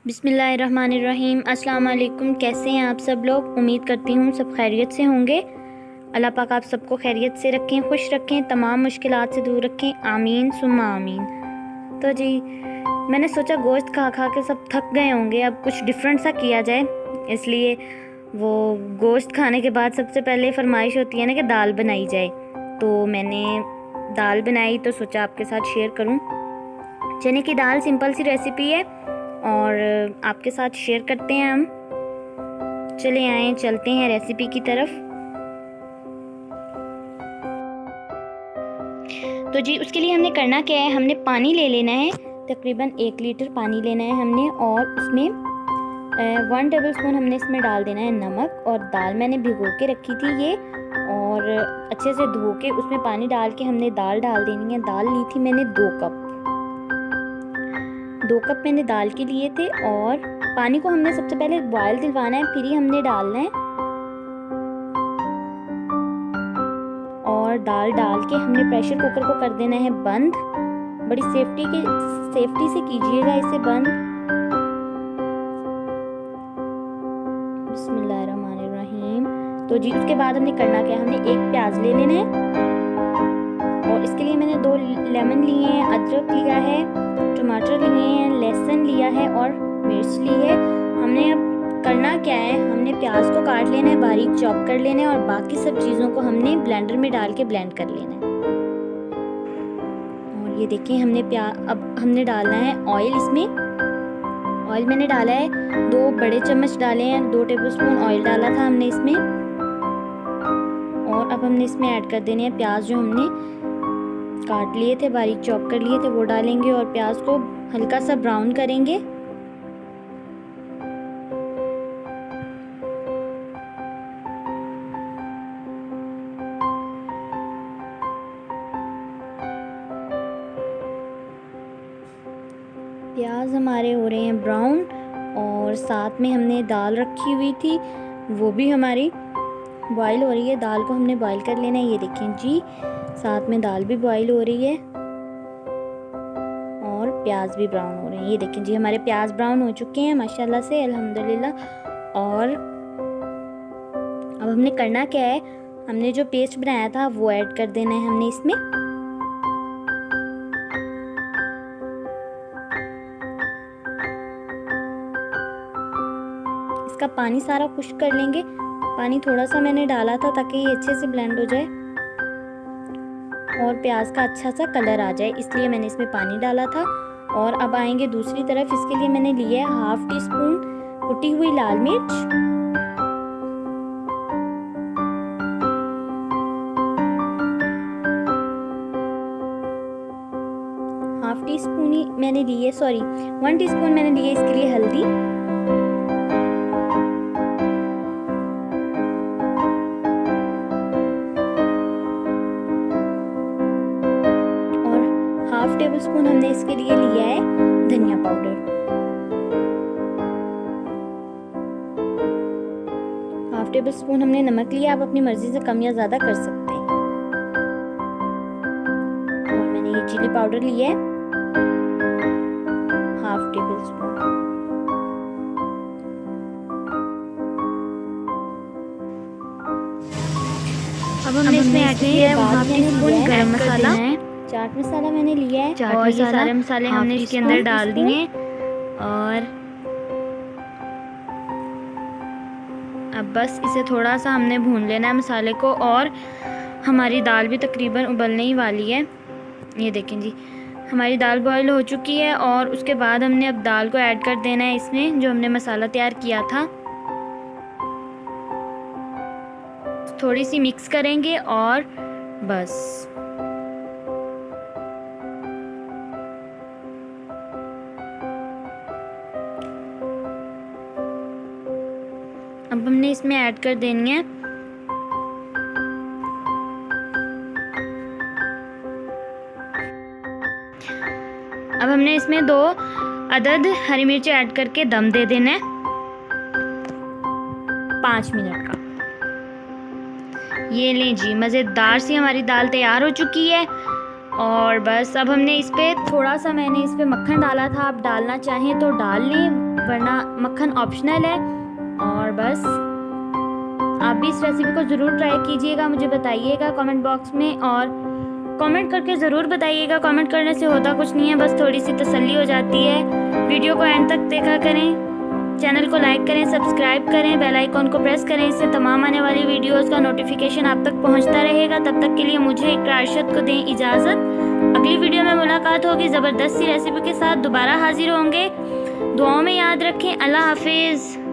बिस्मिल्लाहिर्रहमानिर्रहीम। अस्सलाम वालेकुम। कैसे हैं आप सब लोग? उम्मीद करती हूँ सब खैरियत से होंगे। अल्लाह पाक आप सबको खैरियत से रखें, खुश रखें, तमाम मुश्किलात से दूर रखें। आमीन सुम्मा आमीन। तो जी मैंने सोचा गोश्त खा खा के सब थक गए होंगे, अब कुछ डिफरेंट सा किया जाए। इसलिए वो गोश्त खाने के बाद सबसे पहले फरमाइश होती है ना कि दाल बनाई जाए। तो मैंने दाल बनाई तो सोचा आपके साथ शेयर करूं। चने की दाल सिंपल सी रेसिपी है और आपके साथ शेयर करते हैं हम। चले आए चलते हैं रेसिपी की तरफ। तो जी उसके लिए हमने करना क्या है, हमने पानी ले लेना है, तकरीबन 1 लीटर पानी लेना है हमने, और उसमें 1 टेबल स्पून हमने इसमें डाल देना है नमक। और दाल मैंने भिगो के रखी थी ये, और अच्छे से धो के उसमें पानी डाल के हमने दाल डाल देनी है। दाल ली थी मैंने 2 कप, 2 कप मैंने दाल के लिए थे। और पानी को हमने सबसे पहले बॉयल दिलवाना है, फिर ही हमने डालना है। और दाल डाल के हमने प्रेशर कुकर को कर देना है बंद। बड़ी सेफ्टी से कीजिएगा इसे बंद। बिस्मिल्लाहिर्रहमानिर्रहीम। तो जी उसके बाद हमने करना क्या है, हमने 1 प्याज ले लेना है, और इसके लिए मैंने 2 लेमन लिए हैं, अदरक लिया है, टमाटर लिए हैं, लहसुन लिया है और मिर्च ली है। हमने अब करना क्या है, हमने प्याज को काट लेना है, बारीक चॉप कर लेना है, और बाकी सब चीज़ों को हमने ब्लेंडर में डाल के ब्लेंड कर लेना है। और ये देखिए हमने अब हमने डालना है ऑयल। इसमें ऑयल मैंने डाला है 2 बड़े चम्मच डाले हैं, 2 टेबलस्पून ऑयल डाला था हमने इसमें। और अब हमने इसमें ऐड कर देने हैं प्याज जो हमने काट लिए थे, बारीक चॉप कर लिए थे, वो डालेंगे और प्याज को हल्का सा ब्राउन करेंगे। प्याज हमारे हो रहे हैं ब्राउन, और साथ में हमने दाल रखी हुई थी वो भी हमारी बॉईल हो रही है। दाल को हमने बॉईल कर लेना है। ये देखें जी साथ में दाल भी बॉईल हो रही है और प्याज भी ब्राउन हो रहे हैं। ये देखें जी हमारे प्याज ब्राउन हो चुके हैं माशाल्लाह से, अल्हम्दुलिल्लाह। और अब हमने करना क्या है, हमने जो पेस्ट बनाया था वो ऐड कर देना है हमने इसमें। इसका पानी सारा खुश्क कर लेंगे। पानी थोड़ा सा मैंने डाला था ताकि ये अच्छे से ब्लेंड हो जाए और प्याज का अच्छा सा कलर आ जाए, इसलिए मैंने इसमें पानी डाला था। और अब आएंगे दूसरी तरफ। इसके लिए मैंने लिया है 1/2 टीस्पून कुटी हुई लाल मिर्च, 1/2 टीस्पून ही मैंने ली है, 1 टीस्पून मैंने ली है इसके लिए हल्दी, और 1/2 टेबल स्पून हमने इसके लिए लिया है धनिया पाउडर। 1/2 टेबल स्पून हमने नमक लिया, आप अपनी मर्जी से कम या ज़्यादा कर सकते हैं। और मैंने ये चिली पाउडर लिया है 1/2 टेबल स्पून। अब हमने इसमें ऐड किया है 1/2 टीस्पून गरम मसाला, चाट मसाला मैंने लिया है, और ये सारे मसाले हमने इसके अंदर डाल दिए। और अब बस इसे थोड़ा सा हमने भून लेना है मसाले को, और हमारी दाल भी तकरीबन उबलने ही वाली है। ये देखें जी हमारी दाल बॉईल हो चुकी है। और उसके बाद हमने अब दाल को ऐड कर देना है इसमें जो हमने मसाला तैयार किया था। थोड़ी सी मिक्स करेंगे और बस। अब हमने इसमें ऐड कर देनी है अब हमने इसमें 2 अदद हरी मिर्ची ऐड करके दम दे देना है 5 मिनट का। ये लें जी मज़ेदार सी हमारी दाल तैयार हो चुकी है। और बस अब हमने इस पर थोड़ा सा, मैंने इस पर मक्खन डाला था, आप डालना चाहें तो डाल लें, वरना मक्खन ऑप्शनल है। और बस आप भी इस रेसिपी को ज़रूर ट्राई कीजिएगा, मुझे बताइएगा कमेंट बॉक्स में, और कमेंट करके ज़रूर बताइएगा। कमेंट करने से होता कुछ नहीं है, बस थोड़ी सी तसल्ली हो जाती है। वीडियो को एंड तक देखा करें, चैनल को लाइक करें, सब्सक्राइब करें, बेल आइकॉन को प्रेस करें, इससे तमाम आने वाली वीडियोस का नोटिफिकेशन आप तक पहुंचता रहेगा। तब तक के लिए मुझे इकरार अर्शद को दें इजाज़त। अगली वीडियो में मुलाकात होगी ज़बरदस्त सी रेसिपी के साथ, दोबारा हाजिर होंगे। दुआओं में याद रखें। अल्लाह हाफिज़।